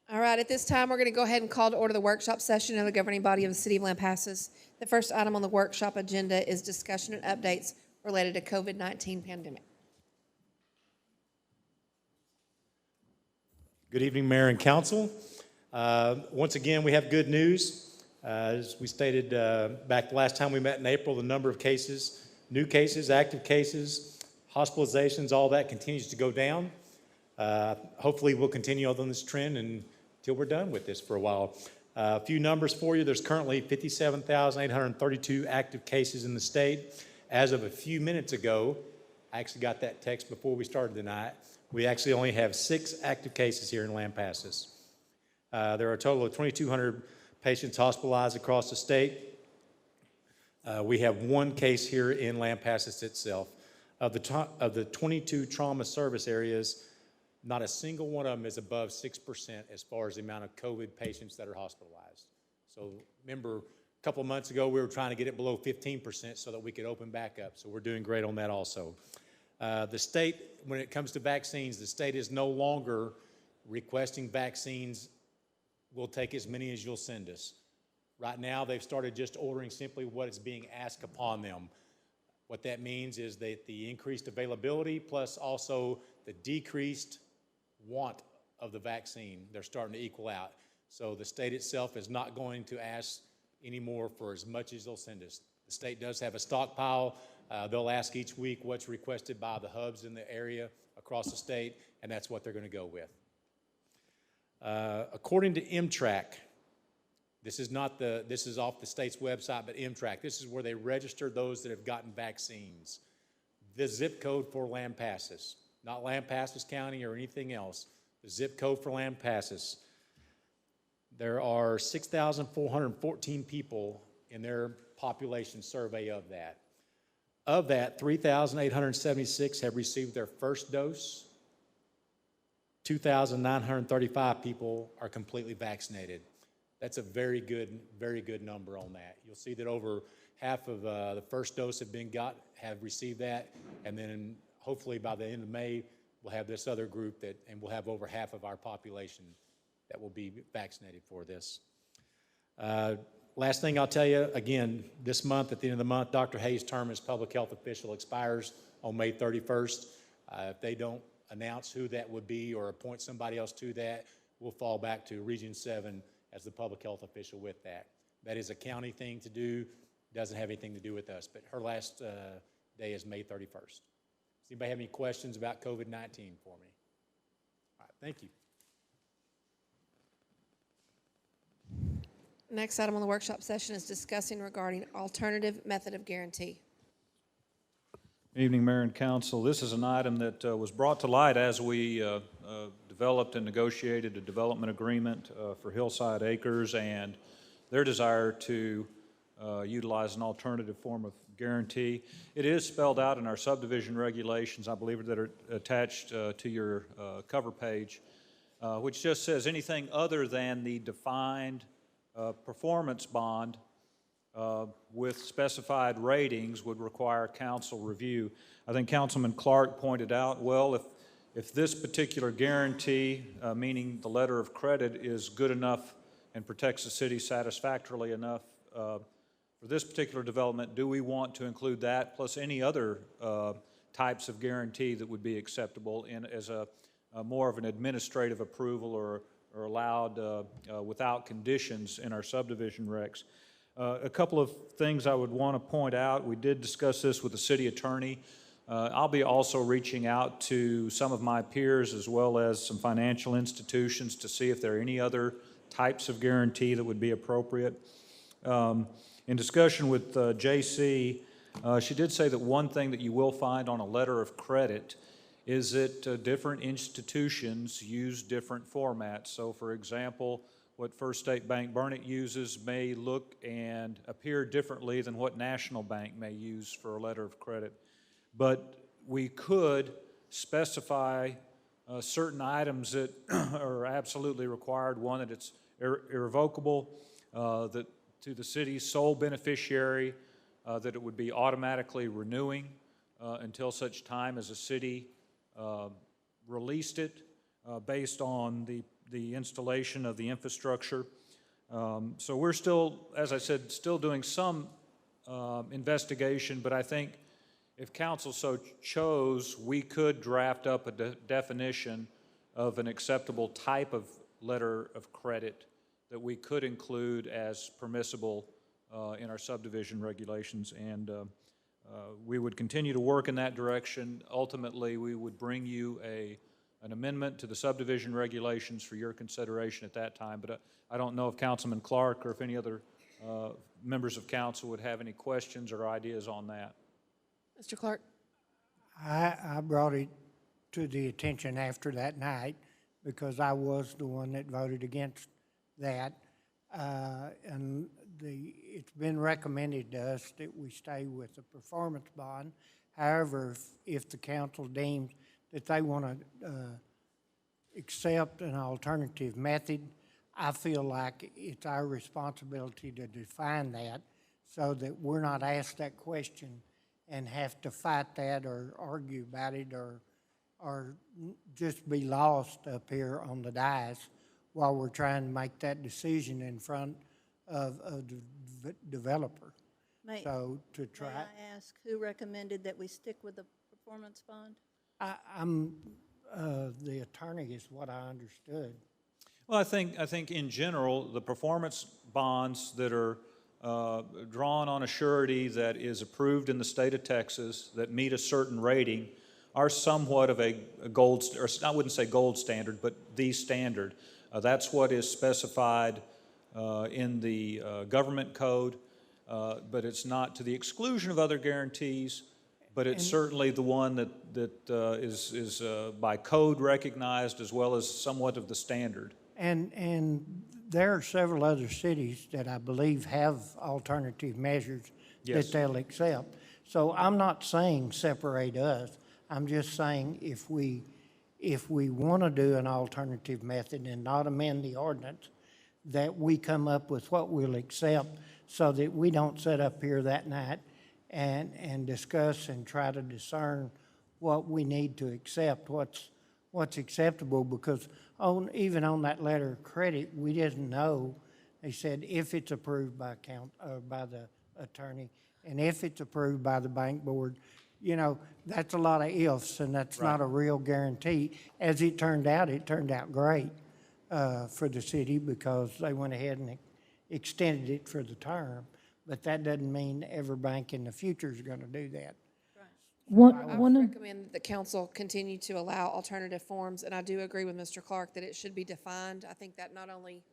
All right, at this time, we're going to go ahead and call to order the workshop session of the governing body of the City of Lampasas. The first item on the workshop agenda is discussion and updates related to COVID-19 pandemic. Good evening, Mayor and Council. Once again, we have good news. As we stated back the last time we met in April, the number of cases, new cases, active cases, hospitalizations, all that continues to go down. Hopefully, we'll continue on this trend until we're done with this for a while. A few numbers for you. There's currently 57,832 active cases in the state. As of a few minutes ago, I actually got that text before we started tonight. We actually only have 6 active cases here in Lampasas. There are a total of 2,200 patients hospitalized across the state. We have 1 case here in Lampasas itself. Of the 22 trauma service areas, not a single one of them is above 6% as far as the amount of COVID patients that are hospitalized. So remember, a couple of months ago, we were trying to get it below 15% so that we could open back up. So we're doing great on that also. The state, when it comes to vaccines, the state is no longer requesting vaccines. We'll take as many as you'll send us. Right now, they've started just ordering simply what is being asked upon them. What that means is that the increased availability plus also the decreased want of the vaccine, they're starting to equal out. So the state itself is not going to ask anymore for as much as they'll send us. The state does have a stockpile. They'll ask each week what's requested by the hubs in the area across the state, and that's what they're going to go with. According to MTRAC, this is off the state's website, but MTRAC, this is where they register those that have gotten vaccines. The zip code for Lampasas, not Lampasas County or anything else, the zip code for Lampasas. There are 6,414 people in their population survey of that. Of that, 3,876 have received their first dose. 2,935 people are completely vaccinated. That's a very good number on that. You'll see that over half of the first dose have received that, and then hopefully by the end of May, we'll have this other group and we'll have over half of our population that will be vaccinated for this. Last thing I'll tell you, again, this month, at the end of the month, Dr. Hayes' term as public health official expires on May 31st. If they don't announce who that would be or appoint somebody else to that, we'll fall back to Region 7 as the public health official with that. That is a county thing to do, doesn't have anything to do with us, but her last day is May 31st. Does anybody have any questions about COVID-19 for me? All right, thank you. Next item on the workshop session is discussing regarding alternative method of guarantee. Good evening, Mayor and Council. This is an item that was brought to light as we developed and negotiated a development agreement for Hillside Acres and their desire to utilize an alternative form of guarantee. It is spelled out in our subdivision regulations, I believe, that are attached to your cover page, which just says anything other than the defined performance bond with specified ratings would require council review. I think Councilman Clark pointed out, well, if this particular guarantee, meaning the letter of credit, is good enough and protects the city satisfactorily enough for this particular development, do we want to include that plus any other types of guarantee that would be acceptable as a more of an administrative approval or allowed without conditions in our subdivision regs. A couple of things I would want to point out. We did discuss this with the city attorney. I'll be also reaching out to some of my peers as well as some financial institutions to see if there are any other types of guarantee that would be appropriate. In discussion with JC, she did say that one thing that you will find on a letter of credit is that different institutions use different formats. So, for example, what First State Bank Burnett uses may look and appear differently than what National Bank may use for a letter of credit. But we could specify certain items that are absolutely required. One, that it's irrevocable, that to the city's sole beneficiary, that it would be automatically renewing until such time as a city released it based on the the installation of the infrastructure. So we're still, as I said, still doing some investigation, but I think if council so chose, we could draft up a definition of an acceptable type of letter of credit that we could include as permissible in our subdivision regulations, and we would continue to work in that direction. Ultimately, we would bring you an amendment to the subdivision regulations for your consideration at that time, but I don't know if Councilman Clark or if any other members of council would have any questions or ideas on that. Mr. Clark? I brought it to the attention after that night because I was the one that voted against that. And it's been recommended to us that we stay with the performance bond. However, if the council deems that they want to accept an alternative method, I feel like it's our responsibility to define that so that we're not asked that question and have to fight that or argue about it or just be lost up here on the dais while we're trying to make that decision in front of the developer. May May I ask who recommended that we stick with the performance bond? I'm the attorney is what I understood. Well, I think in general, the performance bonds that are drawn on a surety that is approved in the state of Texas that meet a certain rating are somewhat of a gold, or I wouldn't say gold standard, but the standard. That's what is specified in the government code, but it's not to the exclusion of other guarantees, but it's certainly the one that is by code recognized as well as somewhat of the standard. And there are several other cities that I believe have alternative measures Yes. that they'll accept. So I'm not saying separate us. I'm just saying if we want to do an alternative method and not amend the ordinance, that we come up with what we'll accept so that we don't sit up here that night and discuss and try to discern what we need to accept, what's acceptable, because even on that letter of credit, we didn't know. They said if it's approved by by the attorney and if it's approved by the bank board. You know, that's a lot of ifs, and that's not a real guarantee. As it turned out great for the city because they went ahead and extended it for the term. But that doesn't mean every bank in the future is going to do that. I would recommend that the council continue to allow alternative forms, and I do agree with Mr. Clark that it should be defined. I think that not only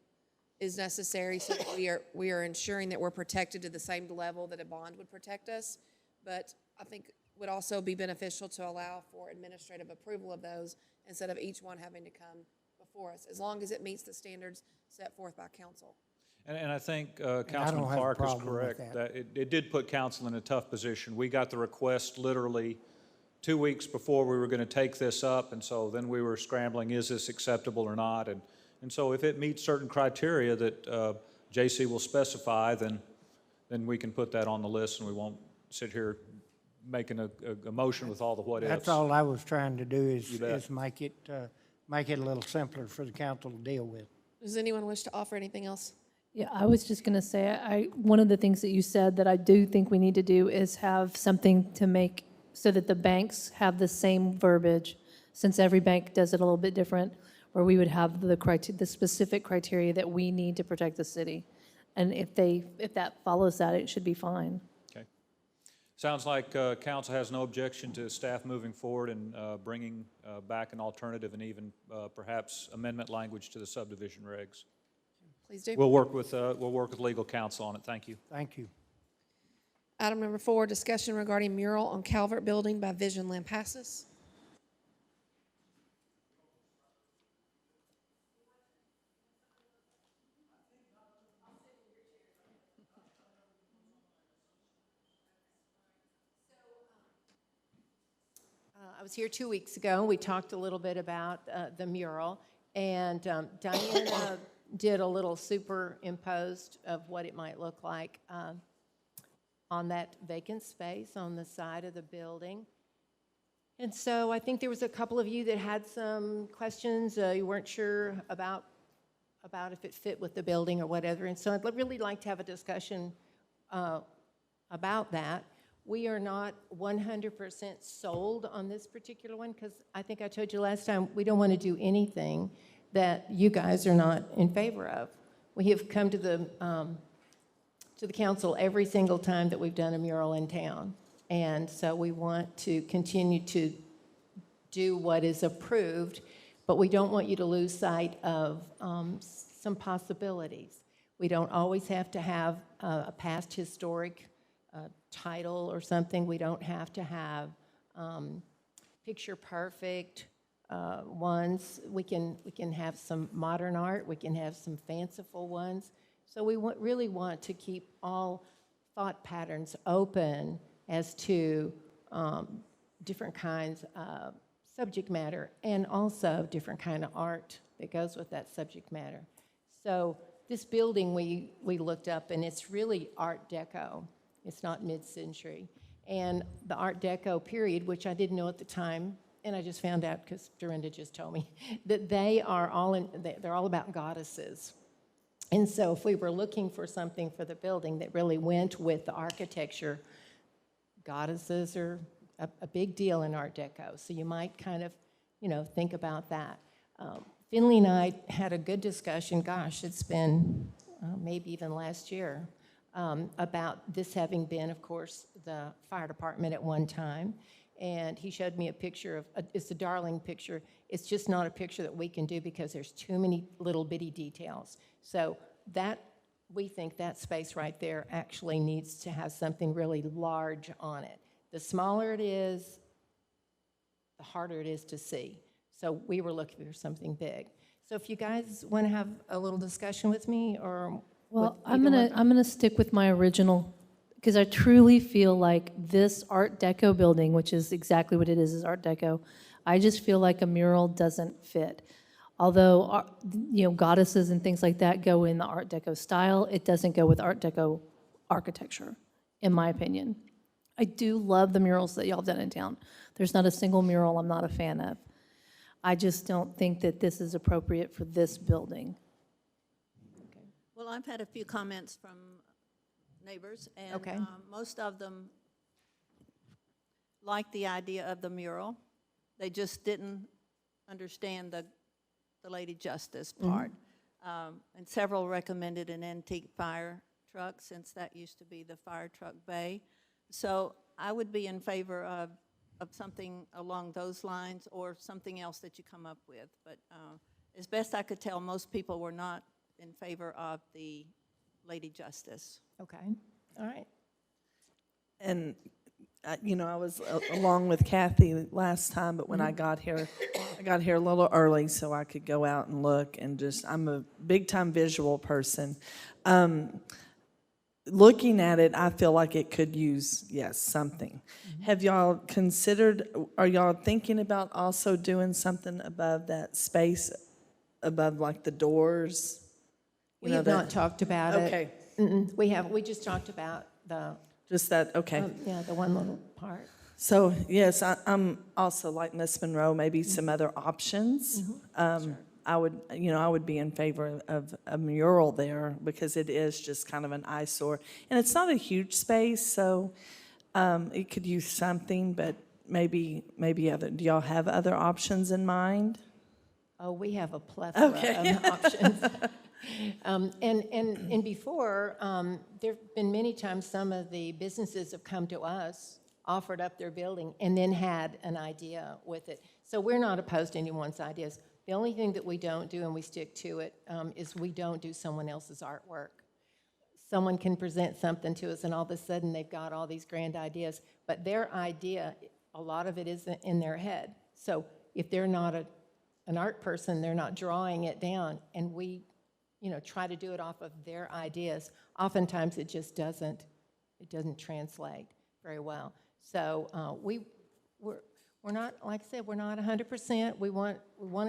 is necessary so that we are ensuring that we're protected to the same level that a bond would protect us, but I think would also be beneficial to allow for administrative approval of those instead of each one having to come before us, as long as it meets the standards set forth by council. And I think Councilman have a Clark is problem with correct. that. It did put council in a tough position. We got the request literally 2 weeks before we were going to take this up, and so then we were scrambling, is this acceptable or not? And so if it meets certain criteria that JC will specify, then we can put that on the list, and we won't sit here making a motion with all the what-ifs. That's all I was trying to do is make it a little simpler for the council to deal with. Does anyone wish to offer anything else? Yeah, I was just going to say, one of the things that you said that I do think we need to do is have something to make so that the banks have the same verbiage, since every bank does it a little bit different, where we would have the specific criteria that we need to protect the city. And if that follows that, it should be fine. Okay. Sounds like council has no objection to staff moving forward and bringing back an alternative and even perhaps amendment language to the subdivision regs. Please do. We'll work with legal counsel on it. Thank you. Thank you. Item number 4, discussion regarding mural on Calvert Building by Vision Lampasas. I was here 2 weeks ago. We talked a little bit about the mural, and Diana did a little superimposed of what it might look like on that vacant space on the side of the building. And so I think there was a couple of you that had some questions. You weren't sure about if it fit with the building or whatever. And so I'd really like to have a discussion about that. We are not 100% sold on this particular one because I think I told you last time, we don't want to do anything that you guys are not in favor of. We have come to the council every single time that we've done a mural in town. And so we want to continue to do what is approved, but we don't want you to lose sight of some possibilities. We don't always have to have a past historic title or something. We don't have to have picture perfect ones. We can have some modern art. We can have some fanciful ones. So we really want to keep all thought patterns open as to different kinds of subject matter and also different kind of art that goes with that subject matter. So this building we looked up, and it's really Art Deco. It's not mid-century. And the Art Deco period, which I didn't know at the time, and I just found out because Dorinda just told me, that they're all about goddesses. And so if we were looking for something for the building that really went with the architecture, goddesses are a big deal in Art Deco. So you might kind of, think about that. Finley and I had a good discussion, gosh, it's been maybe even last year, about this having been, of course, the fire department at one time. And he showed me a picture of, it's a darling picture. It's just not a picture that we can do because there's too many little bitty details. So we think that space right there actually needs to have something really large on it. The smaller it is, the harder it is to see. So we were looking for something big. So if you guys want to have a little discussion with me, or Well, I'm gonna stick with my original, because I truly feel like this Art Deco building, which is exactly what it is Art Deco, I just feel like a mural doesn't fit. Although, goddesses and things like that go in the Art Deco style, it doesn't go with Art Deco architecture, in my opinion. I do love the murals that y'all have done in town. There's not a single mural I'm not a fan of. I just don't think that this is appropriate for this building. Well, I've had a few comments from neighbors, and Okay. Most of them like the idea of the mural. They just didn't understand the Lady Justice part. And several recommended an antique fire truck, since that used to be the fire truck bay. So I would be in favor of something along those lines, or something else that you come up with. But as best I could tell, most people were not in favor of the Lady Justice. Okay, all right. And, I was along with Kathy last time, but when I got here a little early so I could go out and look, and I'm a big-time visual person. Looking at it, I feel like it could use, something. Have y'all considered, are y'all thinking about also doing something above that space, above like the doors? We have not talked about it. Okay. We just talked about the, Just that, okay. the one little part. So, yes, I'm also like Miss Monroe, maybe some other options. I would be in favor of a mural there, because it is just kind of an eyesore. And it's not a huge space, so it could use something, but maybe other. Do y'all have other options in mind? Oh, we have a plethora of options. And before, there have been many times some of the businesses have come to us, offered up their building, and then had an idea with it. So we're not opposed to anyone's ideas. The only thing that we don't do, and we stick to it, is we don't do someone else's artwork. Someone can present something to us, and all of a sudden they've got all these grand ideas, but their idea, a lot of it is in their head. So if they're not an art person, they're not drawing it down, and we try to do it off of their ideas. Oftentimes it just doesn't translate very well. So we're not, like I said, we're not 100%. We want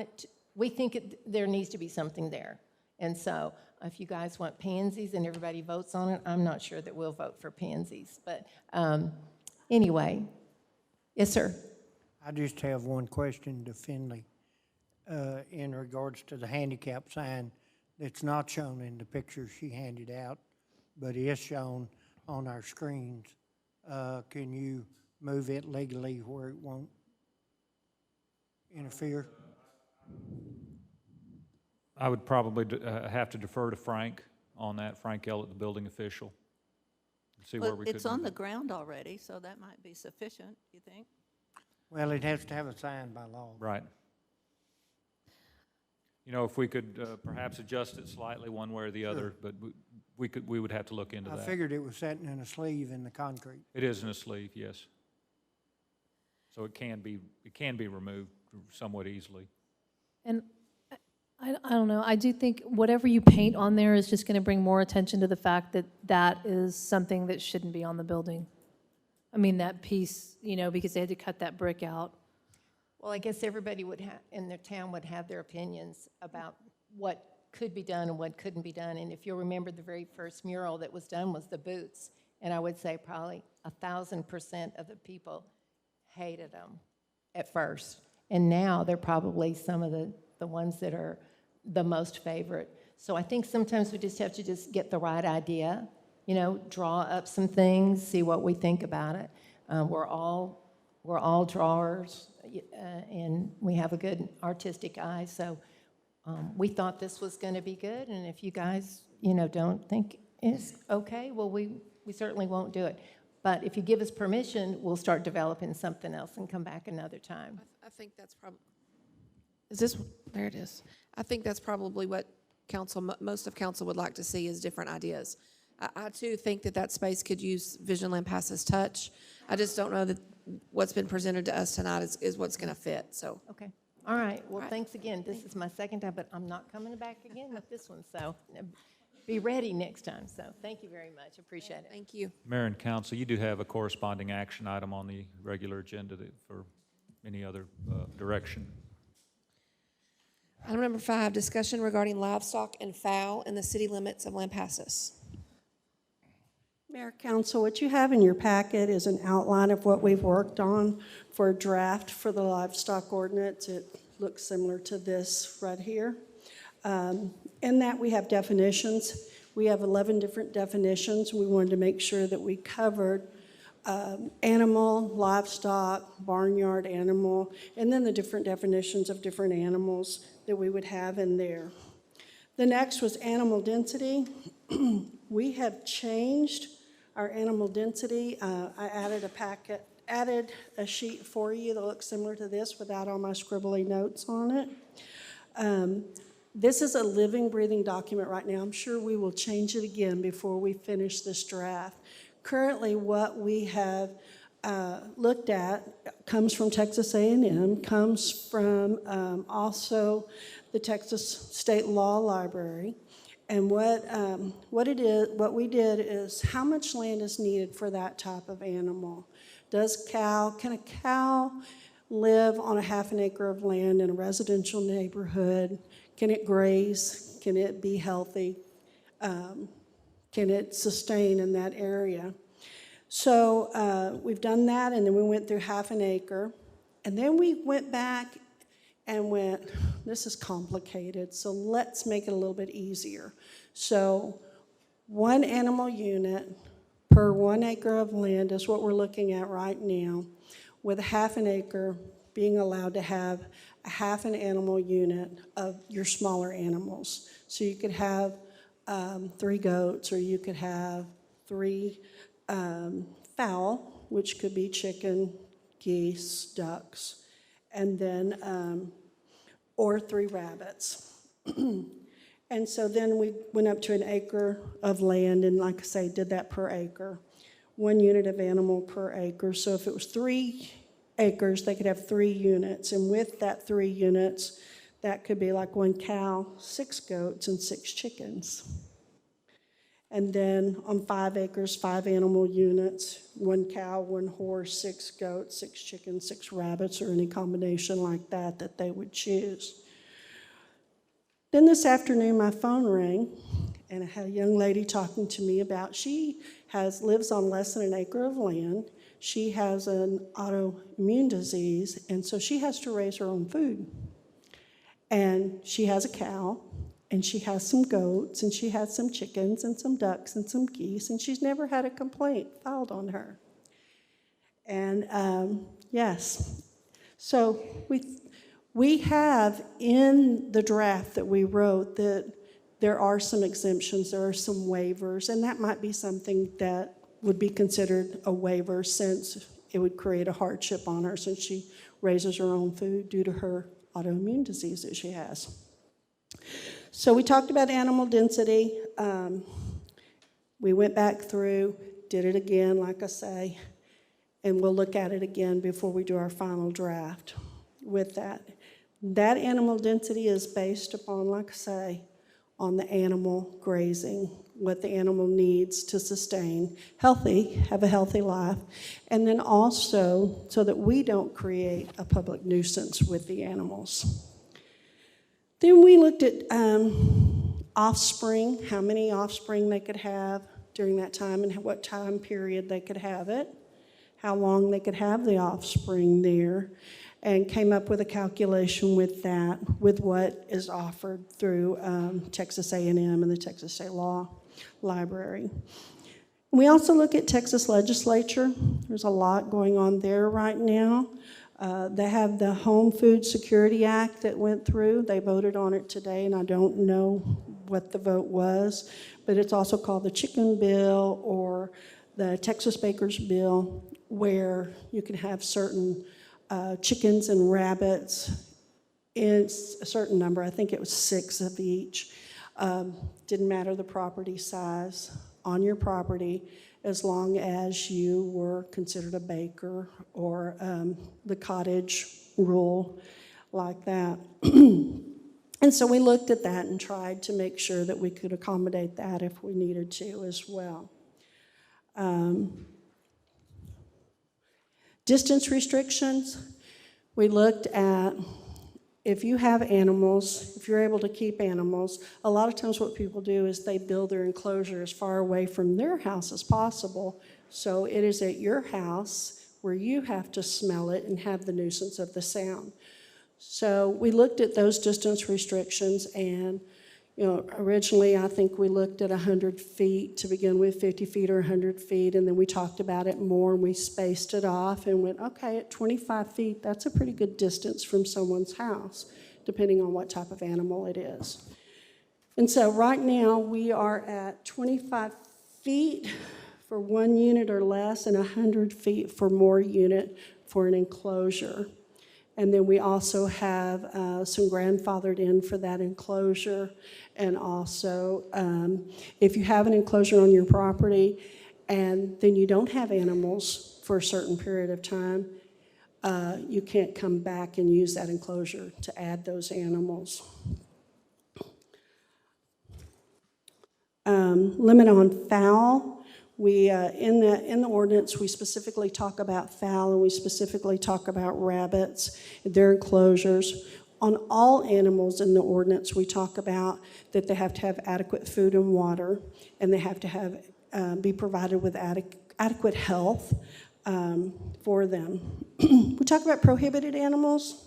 it to, we think there needs to be something there. And so if you guys want pansies and everybody votes on it, I'm not sure that we'll vote for pansies. But anyway, yes, sir. I just have one question to Finley, in regards to the handicap sign that's not shown in the picture she handed out, but is shown on our screens. Can you move it legally where it won't interfere? I would probably have to defer to Frank on that, Frank Ellett, the building official. See where But we could. it's on the ground already, so that might be sufficient, you think? Well, it has to have a sign by law. Right. You know, if we could perhaps adjust it slightly one way or the other, but we would have to look into I that. figured it was sitting in a sleeve in the concrete. It is in a sleeve, yes. So it can be removed somewhat easily. And I don't know, I do think whatever you paint on there is just going to bring more attention to the fact that that is something that shouldn't be on the building. I mean, that piece, you know, because they had to cut that brick out. Well, I guess everybody would have, in their town would have their opinions about what could be done and what couldn't be done. And if you'll remember, the very first mural that was done was the boots. And I would say probably 1,000% of the people hated them at first. And now they're probably some of the ones that are the most favorite. So I think sometimes we just have to just get the right idea, you know, draw up some things, see what we think about it. We're all drawers, and we have a good artistic eye, so we thought this was going to be good, and if you guys, you know, don't think it's okay, well, we certainly won't do it. But if you give us permission, we'll start developing something else and come back another time. I think that's probably, is this, there it is. I think that's probably what most of council would like to see is different ideas. I too think that space could use Vision Lampasas touch. I just don't know that what's been presented to us tonight is what's going to fit, so. Okay. All right. Well, All right. thanks again. This is my second time, but I'm not coming back again with this one, so be ready next time. So thank you very much. Appreciate it. Thank you. Mayor and council, you do have a corresponding action item on the regular agenda for any other direction. Item number 5, discussion regarding livestock and fowl in the city limits of Lampasas. Mayor, Council, what you have in your packet is an outline of what we've worked on for a draft for the livestock ordinance. It looks similar to this right here. In that, we have definitions. We have 11 different definitions. We wanted to make sure that we covered animal, livestock, barnyard animal, and then the different definitions of different animals that we would have in there. The next was animal density. We have changed our animal density. I added a sheet for you that looks similar to this without all my scribbly notes on it. This is a living, breathing document right now. I'm sure we will change it again before we finish this draft. Currently, what we have looked at comes from Texas A&M, comes from also the Texas State Law Library. And what we did is how much land is needed for that type of animal. Can a cow live on a half an acre of land in a residential neighborhood? Can it graze? Can it be healthy? Can it sustain in that area? So we've done that, and then we went through half an acre. And then we went back and went, this is complicated, so let's make it a little bit easier. So 1 animal unit per 1 acre of land is what we're looking at right now, with a half an acre being allowed to have a half an animal unit of your smaller animals. So you could have 3 goats, or you could have 3 fowl, which could be chicken, geese, ducks, and then, or 3 rabbits. And so then we went up to an acre of land, and like I say, did that per acre. 1 unit of animal per acre. So if it was 3 acres, they could have 3 units. And with that 3 units, that could be like 1 cow, 6 goats, and 6 chickens. And then on 5 acres, 5 animal units, 1 cow, 1 horse, 6 goats, 6 chickens, 6 rabbits, or any combination like that they would choose. Then this afternoon, my phone rang, and I had a young lady talking to me about lives on less than an acre of land. She has an autoimmune disease, and so she has to raise her own food. And she has a cow, and she has some goats, and she has some chickens, and some ducks, and some geese, and she's never had a complaint filed on her. And yes, so we have in the draft that we wrote that there are some exemptions, there are some waivers, and that might be something that would be considered a waiver since it would create a hardship on her since she raises her own food due to her autoimmune disease that she has. So we talked about animal density. We went back through, did it again, like I say, and we'll look at it again before we do our final draft with that. That animal density is based upon, like I say, on the animal grazing, what the animal needs to sustain have a healthy life, and then also so that we don't create a public nuisance with the animals. Then we looked at offspring, how many offspring they could have during that time and what time period they could have it, how long they could have the offspring there, and came up with a calculation with that, with what is offered through Texas A&M and the Texas State Law Library. We also look at Texas legislature. There's a lot going on there right now. They have the Home Food Security Act that went through. They voted on it today, and I don't know what the vote was, but it's also called the Chicken Bill or the Texas Baker's Bill, where you can have certain chickens and rabbits in a certain number. I think it was 6 of each. Didn't matter the property size on your property as long as you were considered a baker or the cottage rule like that. And so we looked at that and tried to make sure that we could accommodate that if we needed to as well. Distance restrictions, we looked at if you have animals, if you're able to keep animals, a lot of times what people do is they build their enclosure as far away from their house as possible. So it is at your house where you have to smell it and have the nuisance of the sound. So we looked at those distance restrictions, and originally I think we looked at 100 feet to begin with, 50 feet or 100 feet, and then we talked about it more and we spaced it off and went, okay, at 25 feet, that's a pretty good distance from someone's house, depending on what type of animal it is. And so right now we are at 25 feet for 1 unit or less and 100 feet for more unit for an enclosure. And then we also have some grandfathered in for that enclosure. And also, if you have an enclosure on your property and then you don't have animals for a certain period of time, you can't come back and use that enclosure to add those animals. Limit on fowl. We, in the ordinance, we specifically talk about fowl and we specifically talk about rabbits, their enclosures. On all animals in the ordinance, we talk about that they have to have adequate food and water, and they have to have be provided with adequate health for them. We talk about prohibited animals,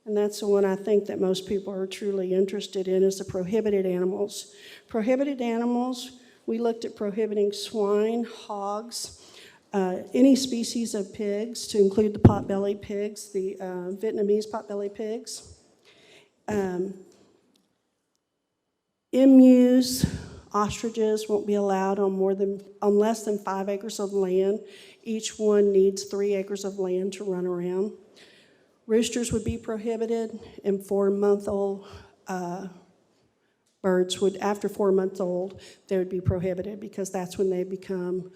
and that's the one I think that most people are truly interested in is the prohibited animals. Prohibited animals, we looked at prohibiting swine, hogs, any species of pigs, to include the potbelly pigs, the Vietnamese potbelly pigs. Emus, ostriches won't be allowed on less than 5 acres of land. Each one needs 3 acres of land to run around. Roosters would be prohibited, and 4-month-old birds would, after 4 months old, they would be prohibited because that's when they become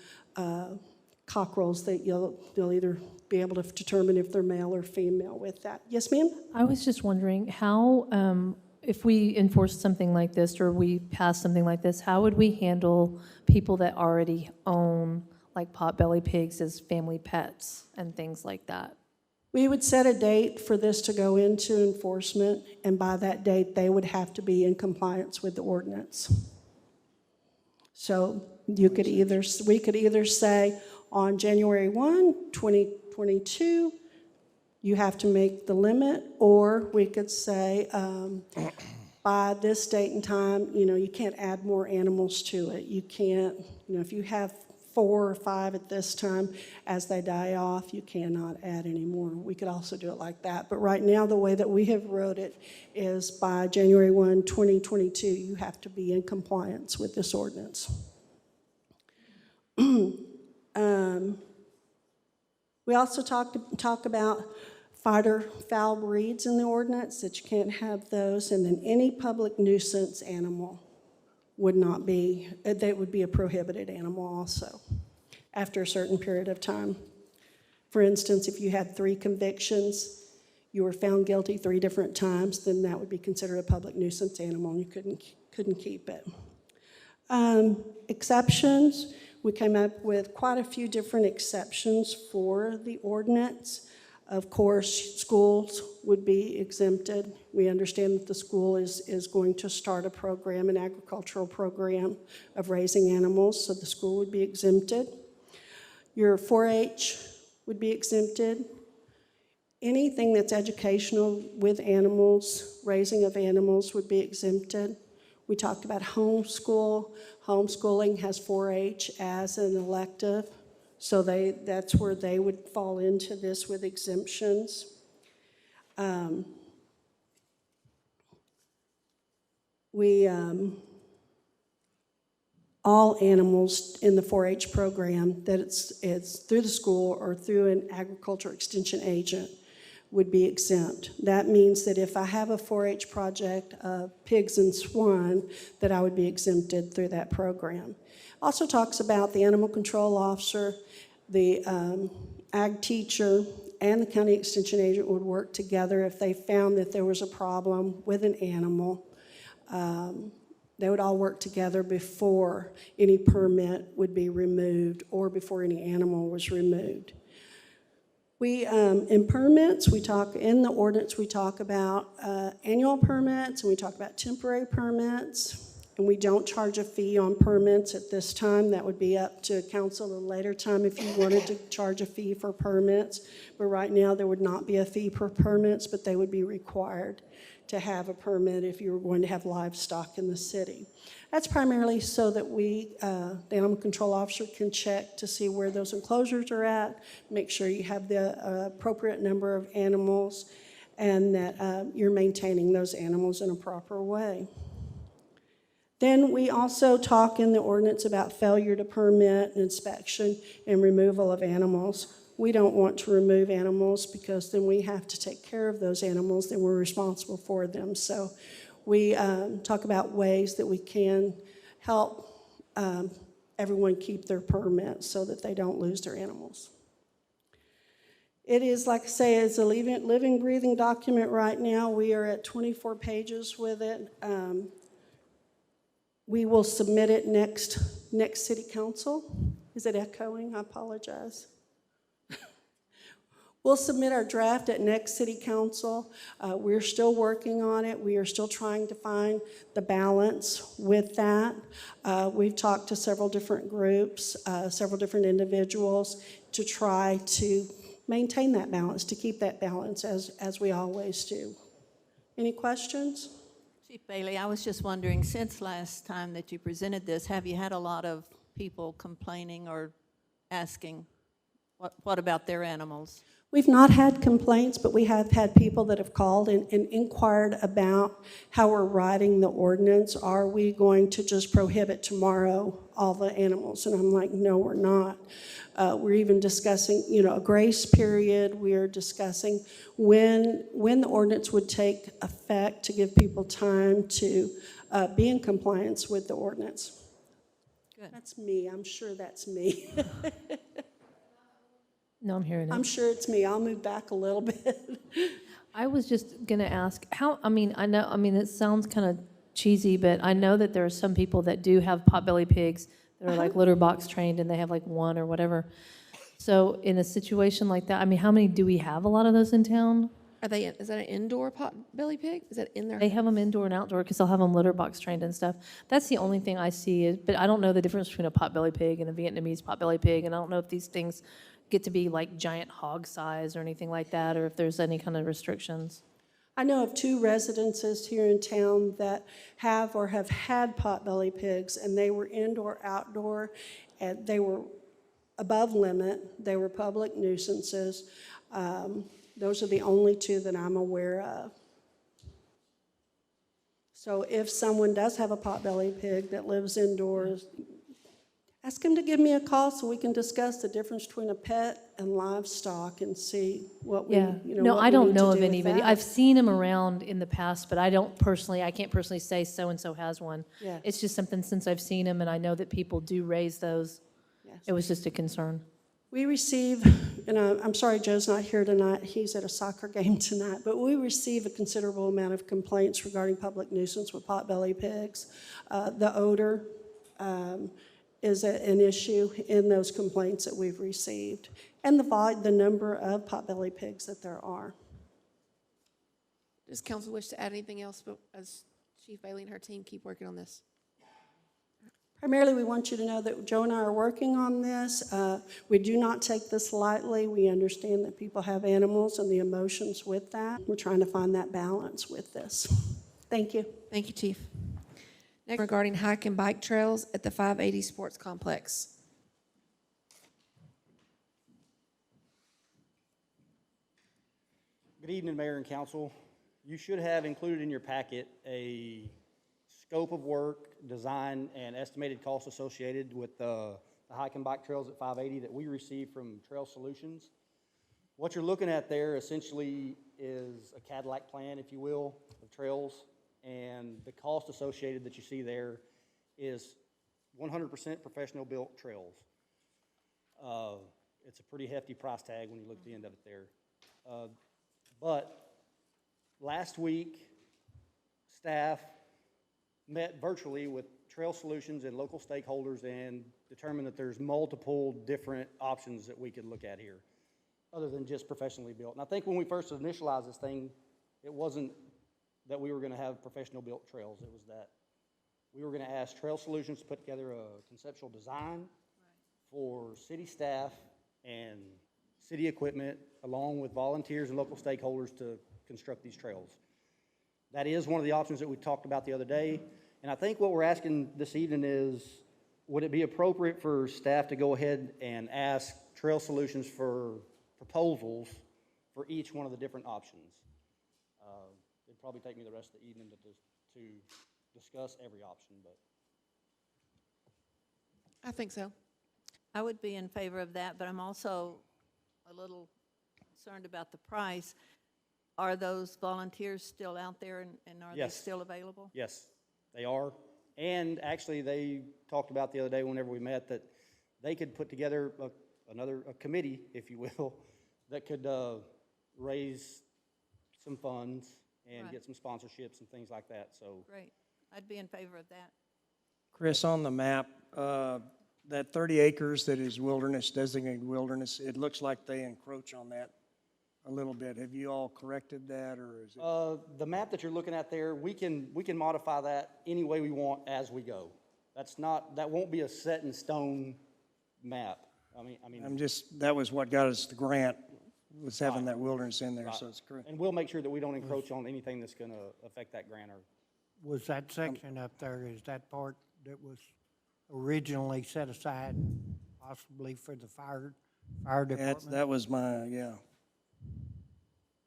cockerels that you'll either be able to determine if they're male or female with that. Yes, ma'am? I was just wondering how, if we enforce something like this or we pass something like this, how would we handle people that already own like potbelly pigs as family pets and things like that? We would set a date for this to go into enforcement, and by that date, they would have to be in compliance with the ordinance. So we could either say on January 1, 2022, you have to make the limit, or we could say, by this date and time, you can't add more animals to it. You can't, if you have 4 or 5 at this time, as they die off, you cannot add any more. We could also do it like that. But right now, the way that we have wrote it is by January 1, 2022, you have to be in compliance with this ordinance. We also talk about foul breeds in the ordinance, that you can't have those, and then any public nuisance animal would not be, they would be a prohibited animal also after a certain period of time. For instance, if you had 3 convictions, you were found guilty 3 different times, then that would be considered a public nuisance animal and you couldn't keep it. Exceptions, we came up with quite a few different exceptions for the ordinance. Of course, schools would be exempted. We understand that the school is going to start a program, an agricultural program of raising animals, so the school would be exempted. Your 4-H would be exempted. Anything that's educational with animals, raising of animals would be exempted. We talked about homeschool. Homeschooling has 4-H as an elective. So that's where they would fall into this with exemptions. All animals in the 4-H program that it's through the school or through an agriculture extension agent would be exempt. That means that if I have a 4-H project of pigs and swine, that I would be exempted through that program. Also talks about the animal control officer, the ag teacher, and the county extension agent would work together if they found that there was a problem with an animal. They would all work together before any permit would be removed or before any animal was removed. In permits, in the ordinance, we talk about annual permits, and we talk about temporary permits. And we don't charge a fee on permits at this time. That would be up to council at a later time if you wanted to charge a fee for permits. But right now, there would not be a fee per permits, but they would be required to have a permit if you were going to have livestock in the city. That's primarily so that the animal control officer can check to see where those enclosures are at, make sure you have the appropriate number of animals, and that you're maintaining those animals in a proper way. Then we also talk in the ordinance about failure to permit, inspection, and removal of animals. We don't want to remove animals because then we have to take care of those animals, then we're responsible for them. So we talk about ways that we can help everyone keep their permits so that they don't lose their animals. It is, like I say, it's a living, breathing document right now. We are at 24 pages with it. We will submit it next city council. Is it echoing? I apologize. We'll submit our draft at next city council. We're still working on it. We are still trying to find the balance with that. We've talked to several different groups, several different individuals to try to maintain that balance, to keep that balance as we always do. Any questions? Chief Bailey, I was just wondering, since last time that you presented this, have you had a lot of people complaining or asking, what about their animals? We've not had complaints, but we have had people that have called and inquired about how we're writing the ordinance. Are we going to just prohibit tomorrow all the animals? And I'm like, no, we're not. We're even discussing, a grace period. We are discussing when the ordinance would take effect to give people time to be in compliance with the ordinance. Good. That's me. I'm sure that's me. No, I'm hearing it. I'm sure it's me. I'll move back a little bit. I was just going to ask, it sounds kind of cheesy, but I know that there are some people that do have potbelly pigs that are like litter box trained and they have like one or whatever. So in a situation like that, how many do we have? A lot of those in town? Are they, is that an indoor Potbelly Pig? Is that in their? They have them indoor and outdoor because they'll have them litter box trained and stuff. That's the only thing I see, but I don't know the difference between a Potbelly Pig and a Vietnamese Potbelly Pig, and I don't know if these things get to be like giant hog size or anything like that, or if there's any kind of restrictions. I know of 2 residences here in town that have or have had potbelly pigs, and they were indoor, outdoor, and they were above limit. They were public nuisances. Those are the only 2 that I'm aware of. So if someone does have a potbelly pig that lives indoors, ask him to give me a call so we can discuss the difference between a pet and livestock and see what we, Yeah. No, what I we don't need to know of do with anybody. that. I've seen them around in the past, but I can't personally say so-and-so has one. Yes. It's just something since I've seen them, and I know that people do raise those. Yes. It was just a concern. We receive, and I'm sorry Joe's not here tonight, he's at a soccer game tonight, but we receive a considerable amount of complaints regarding public nuisance with potbelly pigs. The odor is an issue in those complaints that we've received, and the number of potbelly pigs that there are. Does council wish to add anything else, but as Chief Bailey and her team keep working on this? Primarily, we want you to know that Joe and I are working on this. We do not take this lightly. We understand that people have animals and the emotions with that. We're trying to find that balance with this. Thank you. Thank you, Chief. Next, regarding hike and bike trails at the 580 Sports Complex. Good evening, Mayor and Council. You should have included in your packet a scope of work, design, and estimated costs associated with the hike and bike trails at 580 that we received from Trail Solutions. What you're looking at there essentially is a Cadillac plan, if you will, of trails, and the cost associated that you see there is 100% professional built trails. It's a pretty hefty price tag when you look at the end of it there. But last week, staff met virtually with Trail Solutions and local stakeholders and determined that there's multiple different options that we could look at here, other than just professionally built. And I think when we first initialized this thing, it wasn't that we were going to have professional built trails. It was that we were going to ask Trail Solutions to put together a conceptual design for city staff and city equipment, along with volunteers and local stakeholders to construct these trails. That is one of the options that we talked about the other day. And I think what we're asking this evening is, would it be appropriate for staff to go ahead and ask Trail Solutions for proposals for each one of the different options? It'd probably take me the rest of the evening to discuss every option, but. I think so. I would be in favor of that, but I'm also a little concerned about the price. Are those volunteers still out there, and are Yes. they still available? Yes, they are. And actually, they talked about the other day whenever we met that they could put together a committee, if you will, that could raise some funds and Right. get some sponsorships and things like that. So Great. I'd be in favor of that. Chris, on the map, that 30 acres that is wilderness, designated wilderness, it looks like they encroach on that a little bit. Have you all corrected that, or is it? the map that you're looking at there, we can modify that any way we want as we go. That won't be a set in stone map. That was what got us the grant, was having Right. that wilderness in there, Right. so it's correct. And we'll make sure that we don't encroach on anything that's going to affect that grant. Was that section up there, is that part that was originally set aside possibly for the fire department? That was yeah.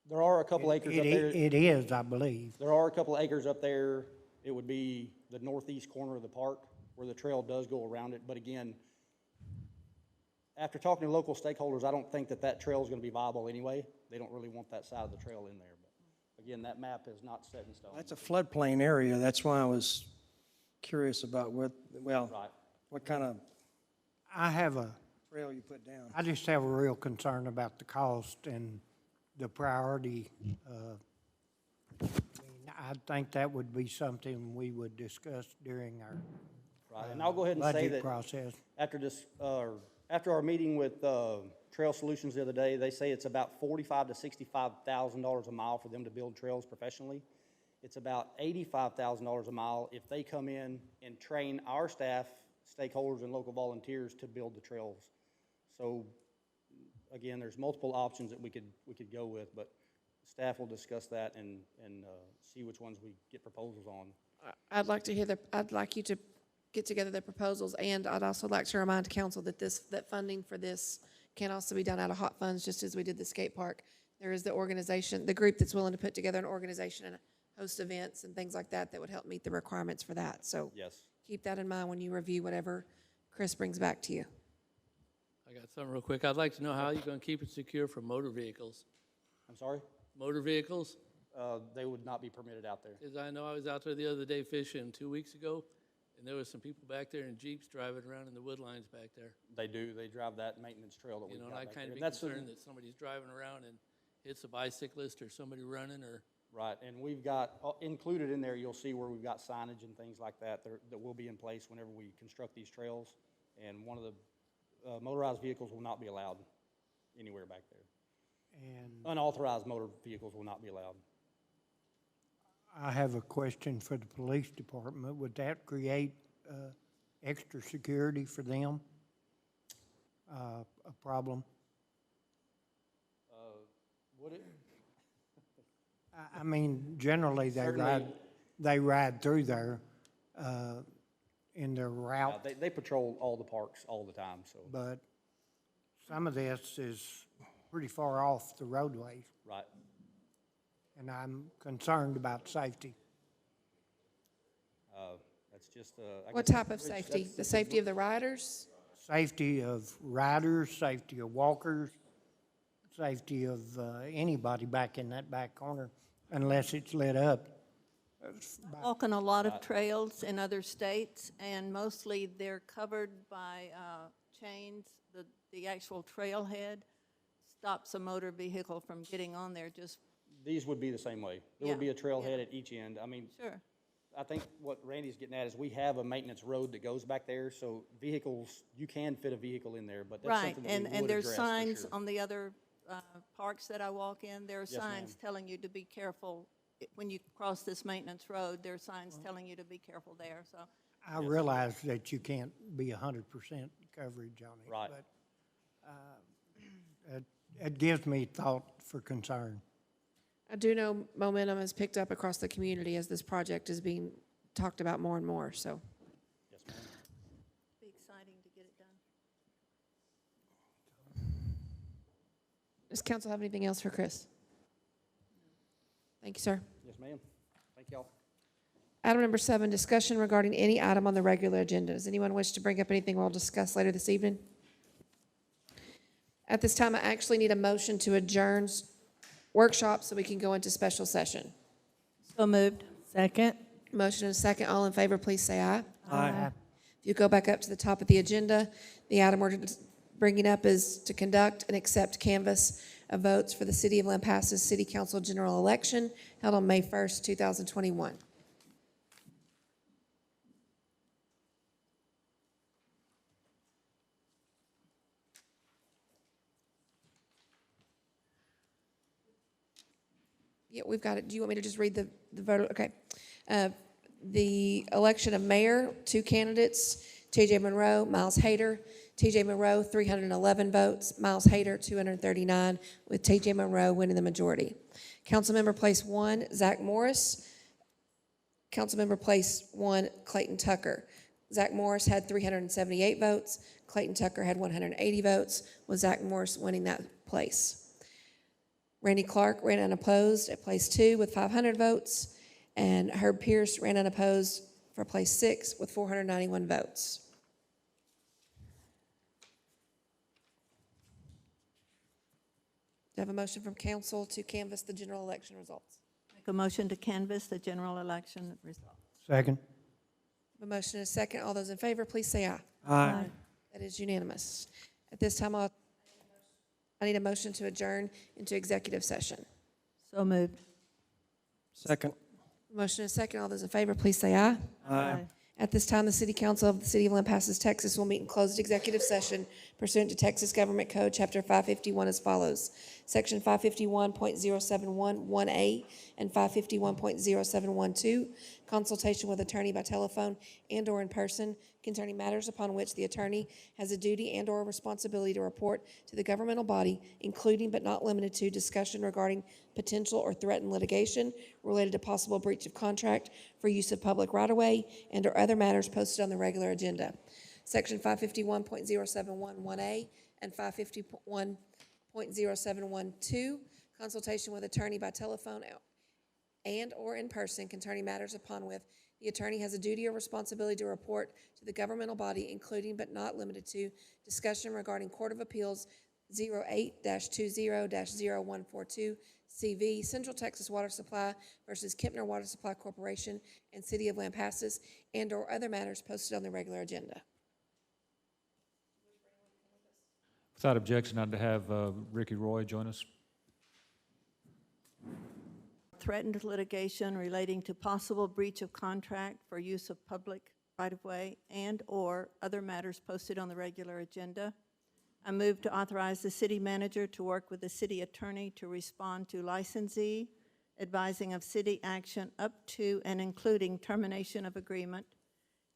There are a couple acres up there. It is, I believe. There are a couple of acres up there. It would be the northeast corner of the park where the trail does go around it. But again, after talking to local stakeholders, I don't think that trail is going to be viable anyway. They don't really want that side of the trail in there. But again, that map is not set in stone. That's a floodplain area, that's why I was curious about Right. what kind of I have trail you put down. I just have a real concern about the cost and the priority. I think that would be something we would discuss during our Right, and I'll go ahead and say budget that process. after our meeting with Trail Solutions the other day. They say it's about $45,000 to $65,000 a mile for them to build trails professionally. It's about $85,000 a mile if they come in and train our staff, stakeholders, and local volunteers to build the trails. So, again, there's multiple options that we could go with, but staff will discuss that and see which ones we get proposals on. I'd like you to get together the proposals, and I'd also like to remind council that that funding for this can also be done out of hot funds, just as we did the skate park. There is the organization, the group that's willing to put together an organization and host events and things like that would help meet the requirements for that. So Yes. keep that in mind when you review whatever Chris brings back to you. I got something real quick. I'd like to know how you're going to keep it secure for motor vehicles. I'm sorry? Motor vehicles? They would not be permitted out there. Because I know I was out there the other day fishing 2 weeks ago, and there was some people back there in Jeeps driving around in the woodlines back there. They do. They drive that maintenance trail that You we've know, got and I back kind there. of be That's concerned that somebody's driving around and hits a bicyclist or somebody running or. Right, and we've got, included in there, you'll see where we've got signage and things like that that will be in place whenever we construct these trails. And one of the motorized vehicles will not be allowed anywhere back there. And Unauthorized motor vehicles will not be allowed. I have a question for the police department. Would that create extra security for them? A problem? Would it? I mean, generally, Certainly. they ride through there in their Yeah, route, they patrol all the parks all the time, so. but some of this is pretty far off the roadways, Right. and I'm concerned about safety. That's just, What type of safety? The safety of the riders? Safety of riders, safety of walkers, safety of anybody back in that back corner, unless it's lit up. Walk on a lot of trails in other states, and mostly they're covered by chains. The actual trailhead stops a motor vehicle from getting on there, just, These would be the same way. There would be a trailhead at each end. I mean, sure. I think what Randy's getting at is we have a maintenance road that goes back there, so vehicles, you can fit a vehicle in there, but that's Right, something that we and would there's address for signs sure. on the other parks that I walk in, there are Yes, signs ma'am. telling you to be careful. When you cross this maintenance road, there are signs telling you to be careful there, so. I realize that you can't be 100% coverage on it. Right. But it gives me thought for concern. I do know momentum has picked up across the community as this project is being talked about more and more, so. Yes, ma'am. Be exciting to get it done. Does council have anything else for Chris? Thank you, sir. Yes, ma'am. Thank y'all. Item number 7, discussion regarding any item on the regular agenda. Does anyone wish to bring up anything we'll discuss later this evening? At this time, I actually need a motion to adjourn workshop so we can go into special session. So moved. Second. Motion and a second. All in favor, please say aye. Aye. If you go back up to the top of the agenda, the item we're bringing up is to conduct and accept canvass of votes for the City of Lampasas City Council General Election held on May 1st, 2021. Yeah, we've got it. Do you want me to just read the vote? Okay. The election of mayor, 2 candidates, T.J. Monroe, Miles Hayter. T.J. Monroe, 311 votes. Miles Hayter, 239, with T.J. Monroe winning the majority. Councilmember Place 1, Zach Morris. Councilmember Place 1, Clayton Tucker. Zach Morris had 378 votes. Clayton Tucker had 180 votes, with Zach Morris winning that place. Randy Clark ran unopposed at place 2 with 500 votes, and Herb Pierce ran unopposed for place 6 with 491 votes. Do I have a motion from council to canvass the general election results? Make a motion to canvass the general election results. Second. A motion and a second. All those in favor, please say aye. Aye. That is unanimous. At this time, I need a motion to adjourn into executive session. So moved. Second. Motion and a second. All those in favor, please say aye. Aye. At this time, the City Council of the City of Lampasas, Texas will meet in closed executive session pursuant to Texas Government Code, Chapter 551 as follows. Section 551.0711A and 551.0712, consultation with attorney by telephone and/or in person concerning matters upon which the attorney has a duty and/or responsibility to report to the governmental body, including but not limited to discussion regarding potential or threatened litigation related to possible breach of contract for use of public right-of-way and/or other matters posted on the regular agenda. Section 551.0711A and 551.0712, consultation with attorney by telephone and/or in person concerning matters upon which the attorney has a duty or responsibility to report to the governmental body, including but not limited to discussion regarding Court of Appeals 08-20-0142 CV, Central Texas Water Supply versus Kempner Water Supply Corporation and City of Lampasas, and/or other matters posted on the regular agenda. Without objection, I'd have Ricky Roy join us. Threatened litigation relating to possible breach of contract for use of public right-of-way and/or other matters posted on the regular agenda. I move to authorize the city manager to work with the city attorney to respond to licensee advising of city action up to and including termination of agreement,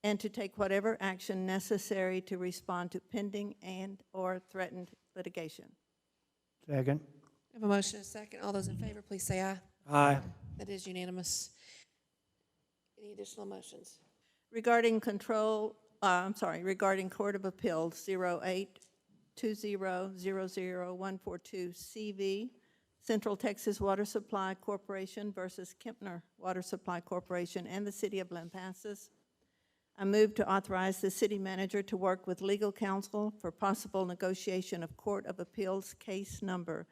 and to take whatever action necessary to respond to pending and/or threatened litigation. Second. I have a motion and a second. All those in favor, please say aye. Aye. That is unanimous. Any additional motions? Regarding regarding Court of Appeals 08-20-00142 CV, Central Texas Water Supply Corporation versus Kempner Water Supply Corporation and the City of Lampasas. I move to authorize the city manager to work with legal counsel for possible negotiation of Court of Appeals case number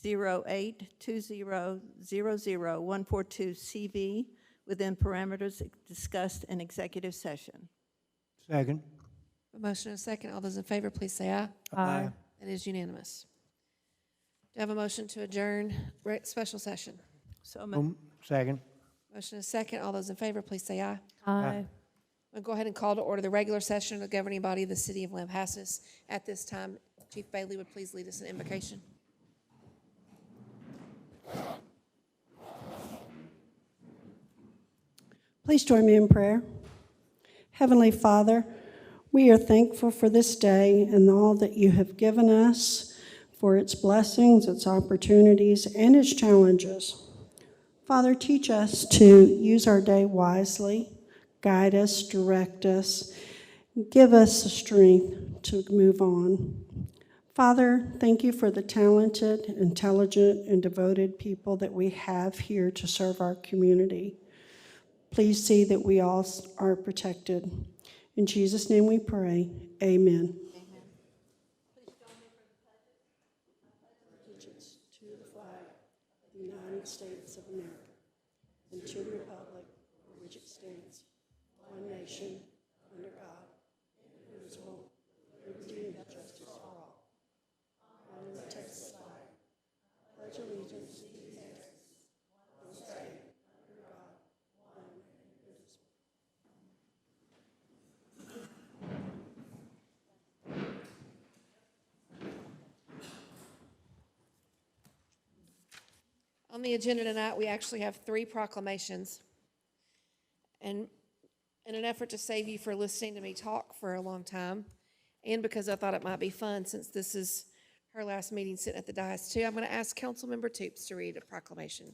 08-20-00142 CV within parameters discussed in executive session. Second. A motion and a second. All those in favor, please say aye. Aye. That is unanimous. Do I have a motion to adjourn special session? So moved. Second. Motion and a second. All those in favor, please say aye. Aye. We'll go ahead and call to order the regular session of the governing body of the City of Lampasas. At this time, Chief Bailey would please lead us in invocation. Please join me in prayer. Heavenly Father, we are thankful for this day and all that you have given us, for its blessings, its opportunities, and its challenges. Father, teach us to use our day wisely, guide us, direct us, give us the strength to move on. Father, thank you for the talented, intelligent, and devoted people that we have here to serve our community. Please see that we all are protected. In Jesus' name we pray. Amen. Allegiance to the flag of the United States of America and to the republic for which it stands, one nation, under God, indivisible, with liberty and justice for all. Honor the Texas flag. Pledge allegiance to Texas, one state, under God, one indivisible. On the agenda tonight, we actually have 3 proclamations. And in an effort to save you for listening to me talk for a long time, and because I thought it might be fun since this is her last meeting sitting at the dais too, I'm going to ask Councilmember Toops to read a proclamation.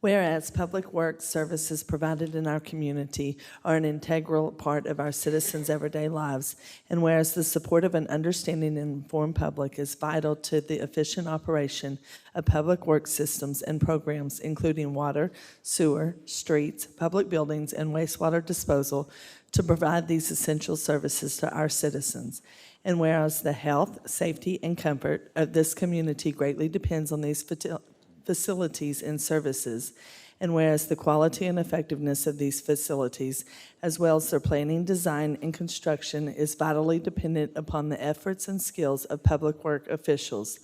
Whereas public works services provided in our community are an integral part of our citizens' everyday lives, and whereas the support of an understanding and informed public is vital to the efficient operation of public works systems and programs, including water, sewer, streets, public buildings, and wastewater disposal, to provide these essential services to our citizens. And whereas the health, safety, and comfort of this community greatly depends on these facilities and services, and whereas the quality and effectiveness of these facilities, as well as their planning, design, and construction, is vitally dependent upon the efforts and skills of public work officials.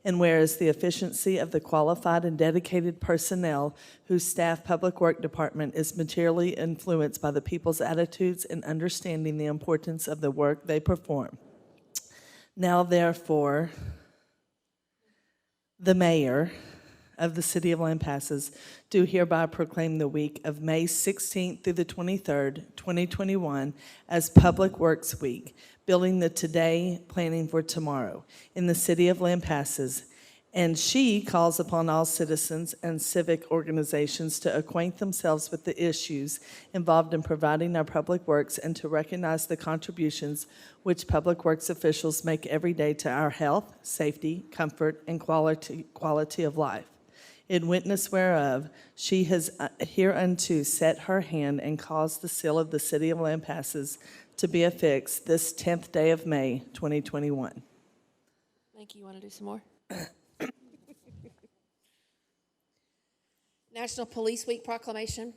And whereas the efficiency of the qualified and dedicated personnel who staff Public Work Department is materially influenced by the people's attitudes and understanding the importance of the work they perform. Now therefore, the mayor of the city of Lampasas do hereby proclaim the week of May 16th through the 23rd, 2021 as Public Works Week, building the today, planning for tomorrow in the city of Lampasas. And she calls upon all citizens and civic organizations to acquaint themselves with the issues involved in providing our public works and to recognize the contributions which public works officials make every day to our health, safety, comfort, and quality of life. In witness whereof, she has hereunto set her hand and caused the seal of the city of Lampasas to be affixed this 10th day of May, 2021. Thank you. You want to do some more? National Police Week Proclamation.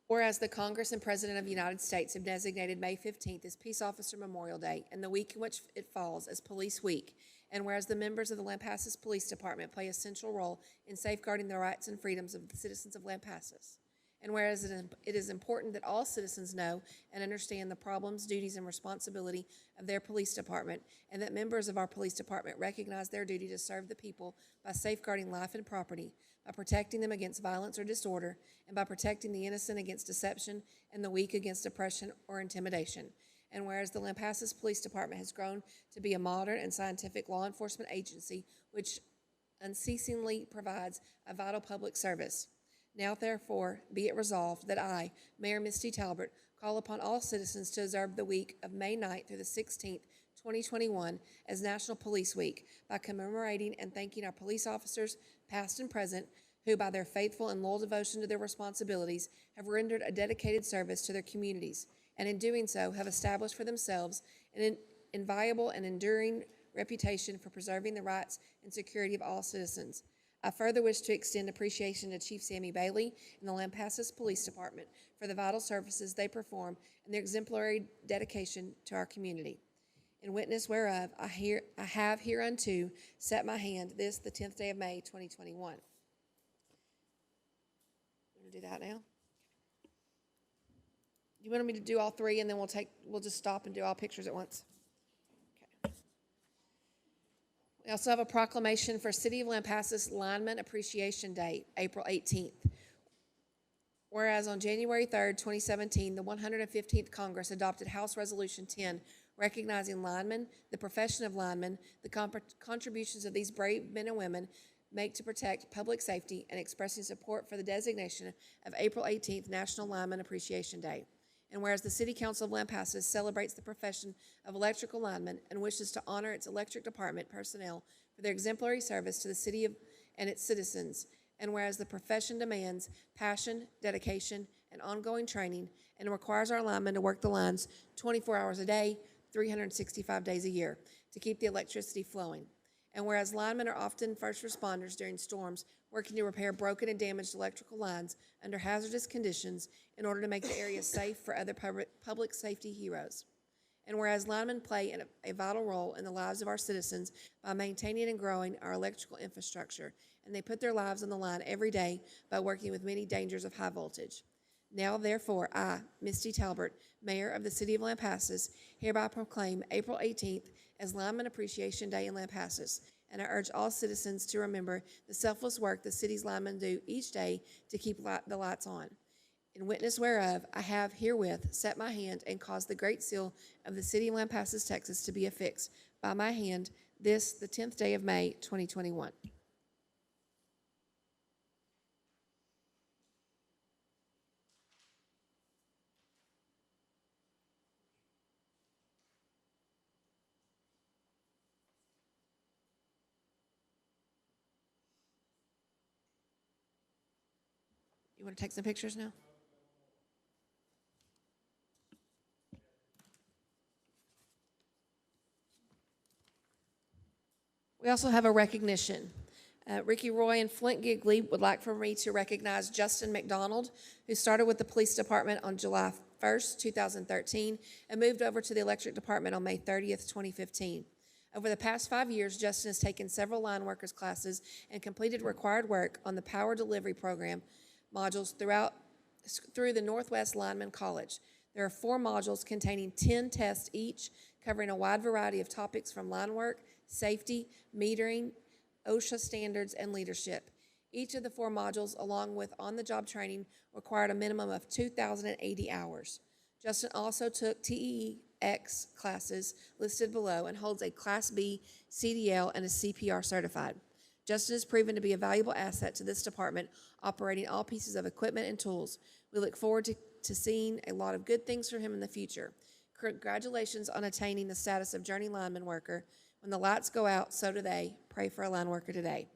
Whereas the Congress and President of the United States have designated May 15th as Peace Officer Memorial Day and the week in which it falls as Police Week, and whereas the members of the Lampasas Police Department play a central role in safeguarding the rights and freedoms of the citizens of Lampasas, and whereas it is important that all citizens know and understand the problems, duties, and responsibility of their police department, and that members of our police department recognize their duty to serve the people by safeguarding life and property, by protecting them against violence or disorder, and by protecting the innocent against deception and the weak against oppression or intimidation. And whereas the Lampasas Police Department has grown to be a modern and scientific law enforcement agency which unceasingly provides a vital public service. Now therefore be it resolved that I, Mayor Misty Talbert, call upon all citizens to observe the week of May 9th through the 16th, 2021 as National Police Week by commemorating and thanking our police officers, past and present, who by their faithful and loyal devotion to their responsibilities have rendered a dedicated service to their communities, and in doing so have established for themselves an inviolable and enduring reputation for preserving the rights and security of all citizens. I further wish to extend appreciation to Chief Sammy Bailey and the Lampasas Police Department for the vital services they perform and their exemplary dedication to our community. In witness whereof, I have hereunto set my hand this, the 10th day of May, 2021. I'm going to do that now. You wanted me to do all three, and then we'll just stop and do all pictures at once? Okay. We also have a proclamation for City of Lampasas Lineman Appreciation Day, April 18th. Whereas on January 3rd, 2017, the 115th Congress adopted House Resolution 10, recognizing linemen, the profession of linemen, the contributions of these brave men and women make to protect public safety, and expressing support for the designation of April 18th National Lineman Appreciation Day. And whereas the City Council of Lampasas celebrates the profession of electrical linemen and wishes to honor its electric department personnel for their exemplary service to the city and its citizens, and whereas the profession demands passion, dedication, and ongoing training, and requires our linemen to work the lines 24 hours a day, 365 days a year to keep the electricity flowing. And whereas linemen are often first responders during storms, working to repair broken and damaged electrical lines under hazardous conditions in order to make the area safe for other public safety heroes. And whereas linemen play a vital role in the lives of our citizens by maintaining and growing our electrical infrastructure, and they put their lives on the line every day by working with many dangers of high voltage. Now, therefore, I, Misty Talbert, Mayor of the City of Lampasas, hereby proclaim April 18th as Lineman Appreciation Day in Lampasas, and I urge all citizens to remember the selfless work the city's linemen do each day to keep the lights on. In witness whereof, I have herewith set my hand and caused the great seal of the City of Lampasas, Texas, to be affixed by my hand this, the 10th day of May, 2021. You want to take some pictures now? We also have a recognition. Ricky Roy and Flint Gigley would like for me to recognize Justin McDonald, who started with the police department on July 1st, 2013, and moved over to the electric department on May 30th, 2015. Over the past 5 years, Justin has taken several line workers classes and completed required work on the power delivery program modules through the Northwest Lineman College. There are 4 modules containing 10 tests each, covering a wide variety of topics from line work, safety, metering, OSHA standards, and leadership. Each of the 4 modules, along with on-the-job training, required a minimum of 2,080 hours. Justin also took TEX classes listed below and holds a Class B CDL and is CPR certified. Justin has proven to be a valuable asset to this department, operating all pieces of equipment and tools. We look forward to seeing a lot of good things from him in the future. Congratulations on attaining the status of journey lineman worker. When the lights go out, so do they. Pray for a line worker today.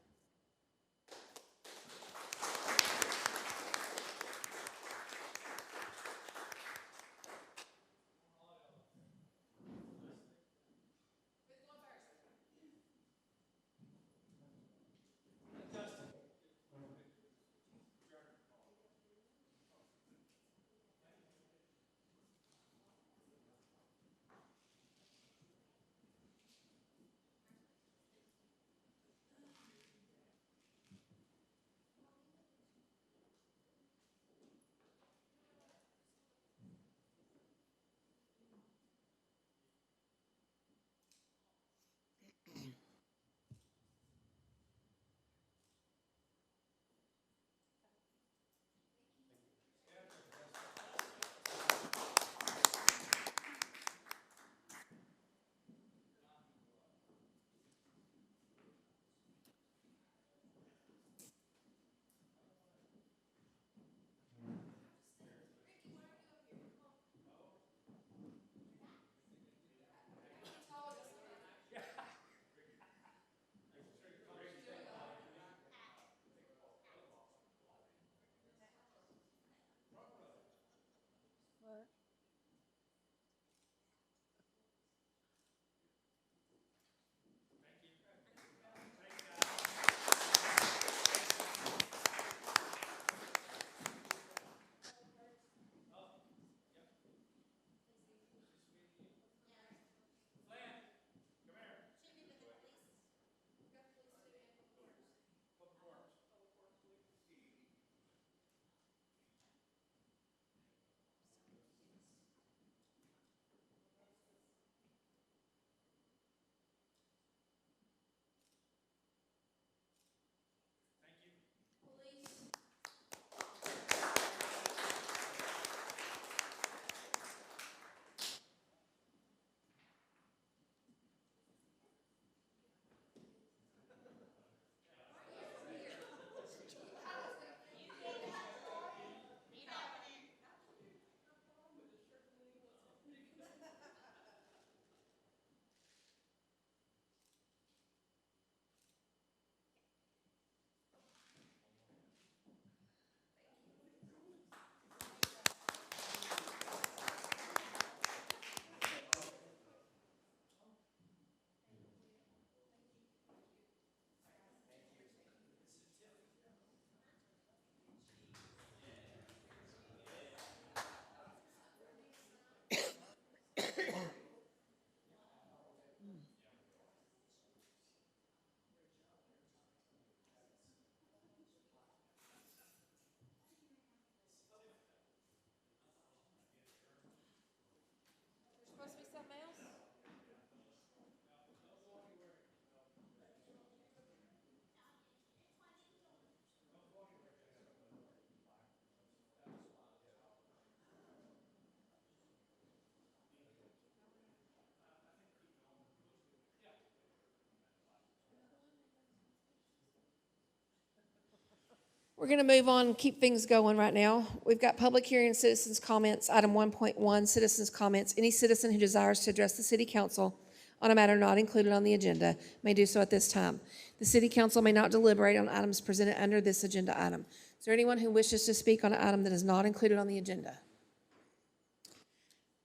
We're going to move on and keep things going right now. We've got public hearing and citizens' comments. Item 1.1, citizens' comments. Any citizen who desires to address the city council on a matter not included on the agenda may do so at this time. The city council may not deliberate on items presented under this agenda item. Is there anyone who wishes to speak on an item that is not included on the agenda?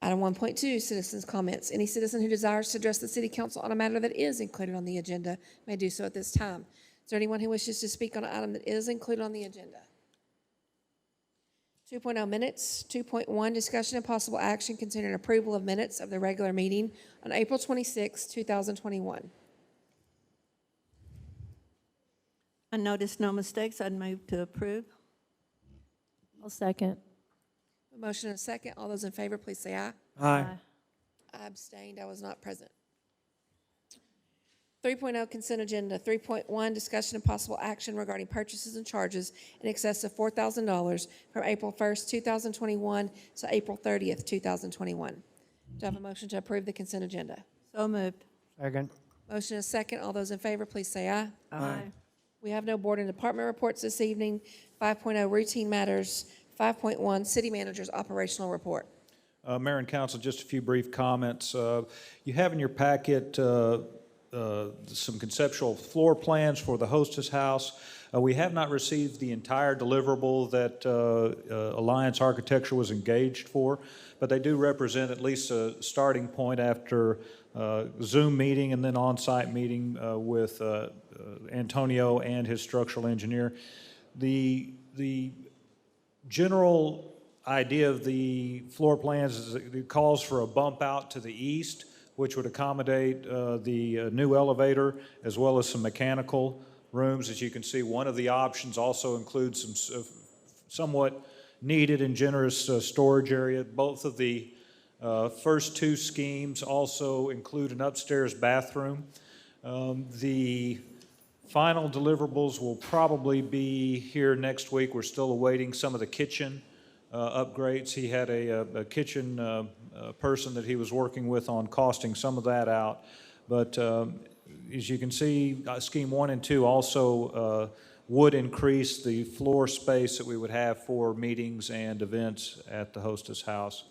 Item 1.2, citizens' comments. Any citizen who desires to address the city council on a matter that is included on the agenda may do so at this time. Is there anyone who wishes to speak on an item that is included on the agenda? 2.0 minutes. 2.1, discussion and possible action concerning approval of minutes of the regular meeting on April 26, 2021. I noticed no mistakes. I'd move to approve. I'll second. A motion and a second. All those in favor, please say aye. Aye. I abstained. I was not present. 3.0 consent agenda. 3.1, discussion and possible action regarding purchases and charges in excess of $4,000 from April 1st, 2021 to April 30th, 2021. Do I have a motion to approve the consent agenda? So moved. Second. Motion and a second. All those in favor, please say aye. Aye. We have no board and department reports this evening. 5.0, routine matters. 5.1, city manager's operational report. Mayor and council, just a few brief comments. You have in your packet some conceptual floor plans for the hostess house. We have not received the entire deliverable that Alliance Architecture was engaged for, but they do represent at least a starting point after Zoom meeting and then on-site meeting with Antonio and his structural engineer. The general idea of the floor plans is it calls for a bump out to the east, which would accommodate the new elevator as well as some mechanical rooms. As you can see, one of the options also includes some somewhat needed and generous storage area. Both of the first two schemes also include an upstairs bathroom. The final deliverables will probably be here next week. We're still awaiting some of the kitchen upgrades. He had a kitchen person that he was working with on costing some of that out. But as you can see, scheme 1 and 2 also would increase the floor space that we would have for meetings and events at the hostess house.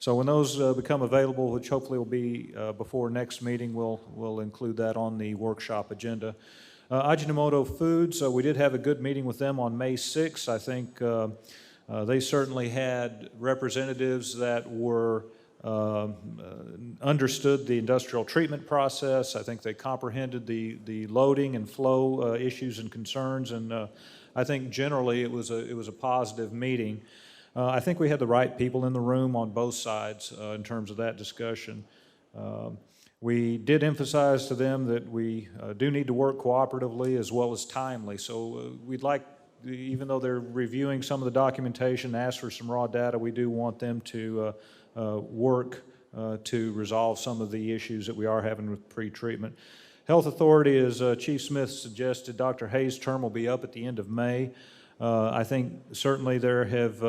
So when those become available, which hopefully will be before next meeting, we'll include that on the workshop agenda. Ajinomoto Foods, we did have a good meeting with them on May 6th. I think they certainly had representatives that were understood the industrial treatment process. I think they comprehended the loading and flow issues and concerns, and I think generally it was a positive meeting. I think we had the right people in the room on both sides in terms of that discussion. We did emphasize to them that we do need to work cooperatively as well as timely. So we'd like, even though they're reviewing some of the documentation, ask for some raw data, we do want them to work to resolve some of the issues that we are having with pre-treatment. Health Authority, as Chief Smith suggested, Dr. Hayes' term will be up at the end of May. I think certainly there have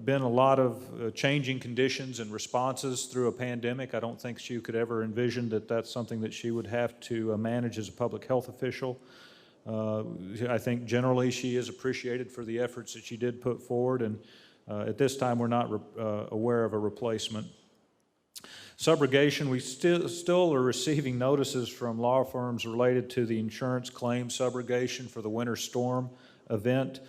been a lot of changing conditions and responses through a pandemic. I don't think she could ever envision that that's something that she would have to manage as a public health official. I think generally she is appreciated for the efforts that she did put forward, and at this time we're not aware of a replacement. Subrogation, we still are receiving notices from law firms related to the insurance claim subrogation for the winter storm event.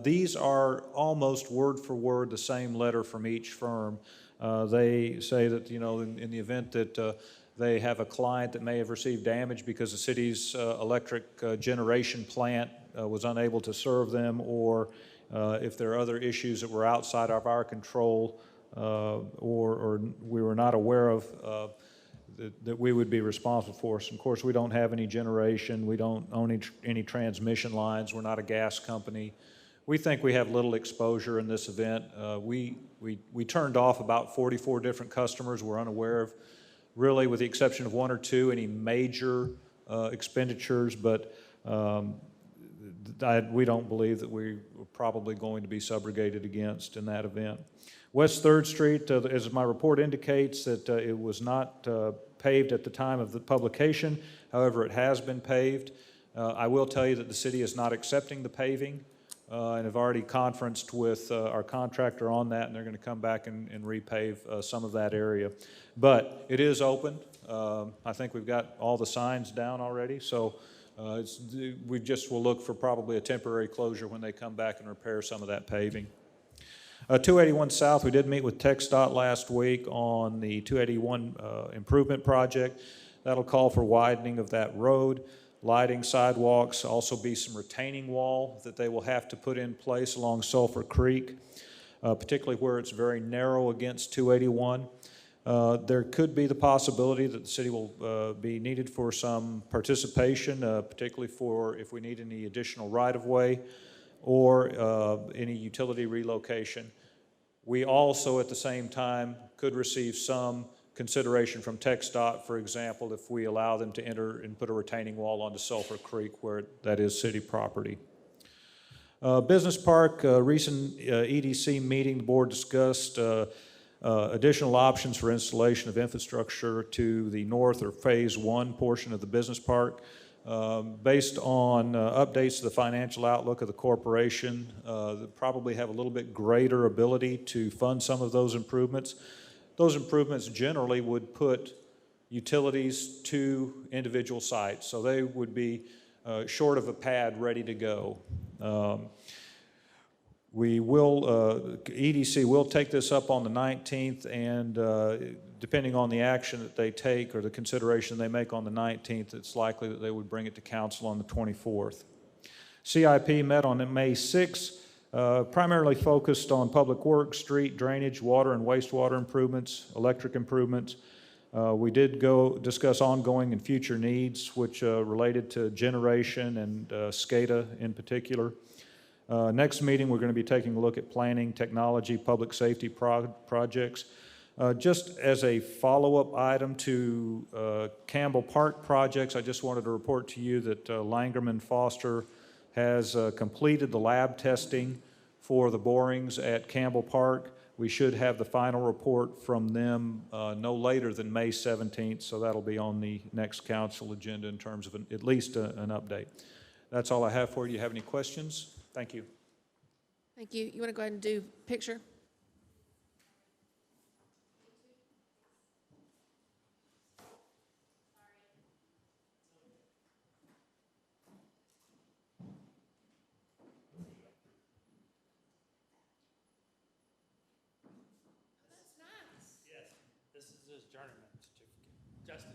These are almost word for word the same letter from each firm. They say that, you know, in the event that they have a client that may have received damage because the city's electric generation plant was unable to serve them, or if there are other issues that were outside of our control or we were not aware of, that we would be responsible for. So of course, we don't have any generation. We don't own any transmission lines. We're not a gas company. We think we have little exposure in this event. We turned off about 44 different customers. We're unaware of, really, with the exception of 1 or 2, any major expenditures, but we don't believe that we're probably going to be subrogated against in that event. West 3rd Street, as my report indicates, that it was not paved at the time of the publication. However, it has been paved. I will tell you that the city is not accepting the paving and have already conferenced with our contractor on that, and they're going to come back and repave some of that area. But it is open. I think we've got all the signs down already, so we just will look for probably a temporary closure when they come back and repair some of that paving. 281 South, we did meet with TxDOT last week on the 281 improvement project. That'll call for widening of that road. lighting, sidewalks, also be some retaining wall that they will have to put in place along Sulphur Creek, particularly where it's very narrow against 281. There could be the possibility that the city will be needed for some participation, particularly for if we need any additional right-of-way or any utility relocation. We also, at the same time, could receive some consideration from TxDOT, for example, if we allow them to enter and put a retaining wall onto Sulphur Creek where that is city property. Business Park, recent EDC meeting, the board discussed additional options for installation of infrastructure to the north or phase 1 portion of the business park. Based on updates to the financial outlook of the corporation, they probably have a little bit greater ability to fund some of those improvements. Those improvements generally would put utilities to individual sites, so they would be short of a pad ready to go. We will, EDC will take this up on the 19th, and depending on the action that they take or the consideration they make on the 19th, it's likely that they would bring it to council on the 24th. CIP met on May 6th, primarily focused on public works, street drainage, water and wastewater improvements, electric improvements. We did discuss ongoing and future needs, which related to generation and SCADA in particular. Next meeting, we're going to be taking a look at planning, technology, public safety projects. Just as a follow-up item to Campbell Park projects, I just wanted to report to you that Langerman Foster has completed the lab testing for the borings at Campbell Park. We should have the final report from them no later than May 17th, so that'll be on the next council agenda in terms of at least an update. That's all I have for you. Do you have any questions? Thank you. Thank you. You want to go ahead and do picture? Justin.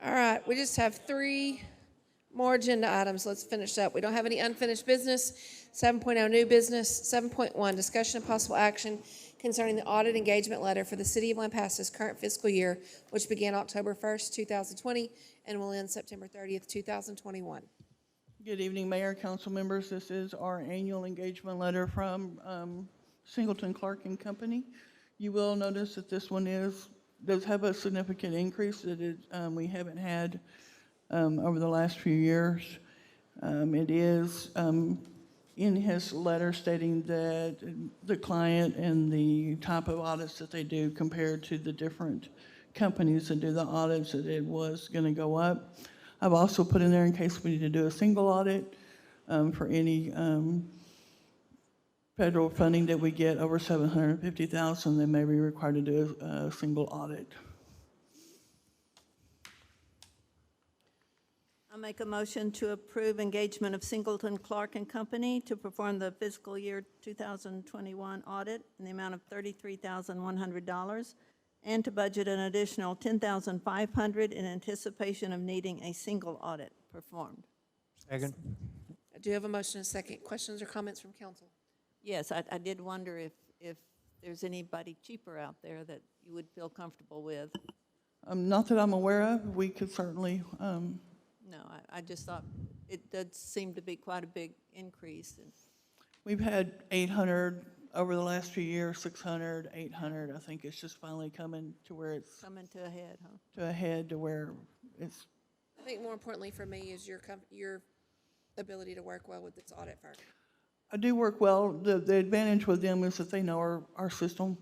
All right, we just have 3 more agenda items. Let's finish up. We don't have any unfinished business. 7.0 new business. 7.1 discussion of possible action concerning the audit engagement letter for the City of Lampasas current fiscal year, which began October 1st, 2020, and will end September 30th, 2021. Good evening, Mayor, council members. This is our annual engagement letter from Singleton Clark and Company. You will notice that this one does have a significant increase that we haven't had over the last few years. It is in his letter stating that the client and the type of audits that they do compared to the different companies that do the audits, that it was going to go up. I've also put in there in case we need to do a single audit for any federal funding that we get over $750,000, they may be required to do a single audit. I'll make a motion to approve engagement of Singleton Clark and Company to perform the fiscal year 2021 audit in the amount of $33,100 and to budget an additional $10,500 in anticipation of needing a single audit performed. Second. I do have a motion and a second. Questions or comments from council? Yes, I did wonder if there's anybody cheaper out there that you would feel comfortable with. Not that I'm aware of. We could certainly. No, I just thought it does seem to be quite a big increase. And We've had 800 over the last few years, 600, 800. I think it's just finally coming to where it's coming to a head, huh? to a head to where it's, I think more importantly for me is your ability to work well with this audit firm. I do work well. The advantage with them is that they know our system.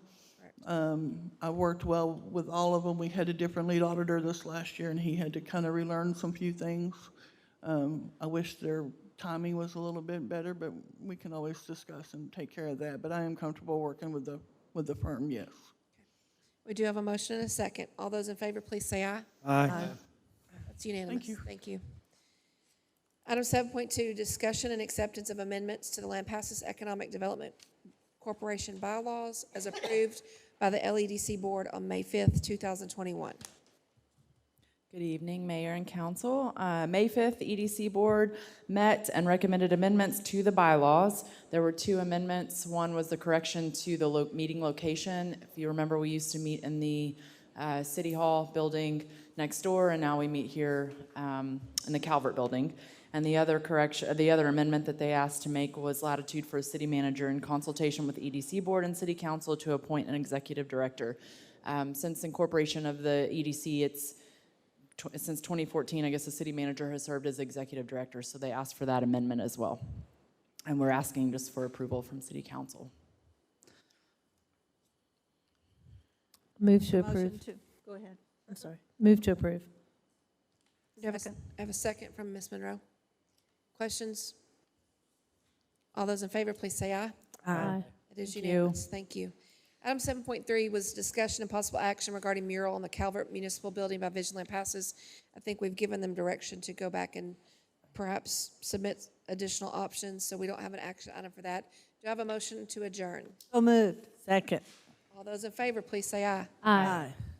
I worked well with all of them. We had a different lead auditor this last year, and he had to kind of relearn some few things. I wish their timing was a little bit better, but we can always discuss and take care of that. But I am comfortable working with the firm, yes. We do have a motion and a second. All those in favor, please say aye. Aye. That's unanimous. Thank you. Thank you. Item 7.2, discussion and acceptance of amendments to the Lampasas Economic Development Corporation bylaws as approved by the LEDC Board on May 5th, 2021. Good evening, Mayor and Council. May 5th, the EDC Board met and recommended amendments to the bylaws. There were 2 amendments. One was the correction to the meeting location. If you remember, we used to meet in the City Hall building next door, and now we meet here in the Calvert building. And the other amendment that they asked to make was latitude for a city manager in consultation with the EDC Board and City Council to appoint an executive director. Since incorporation of the EDC, since 2014, I guess the city manager has served as executive director, so they asked for that amendment as well. And we're asking just for approval from City Council. Move to Motion approve. to, go ahead. I'm sorry. Move to approve. Do you have I have a second from Ms. Monroe? Questions? All those in favor, please say aye. Aye. It is Thank you. unanimous. Thank you. Item 7.3 was discussion and possible action regarding mural on the Calvert Municipal Building by Vision Lampasas. I think we've given them direction to go back and perhaps submit additional options, so we don't have an action item for that. Do I have a motion to adjourn? So moved. Second. All those in favor, please say aye. Aye.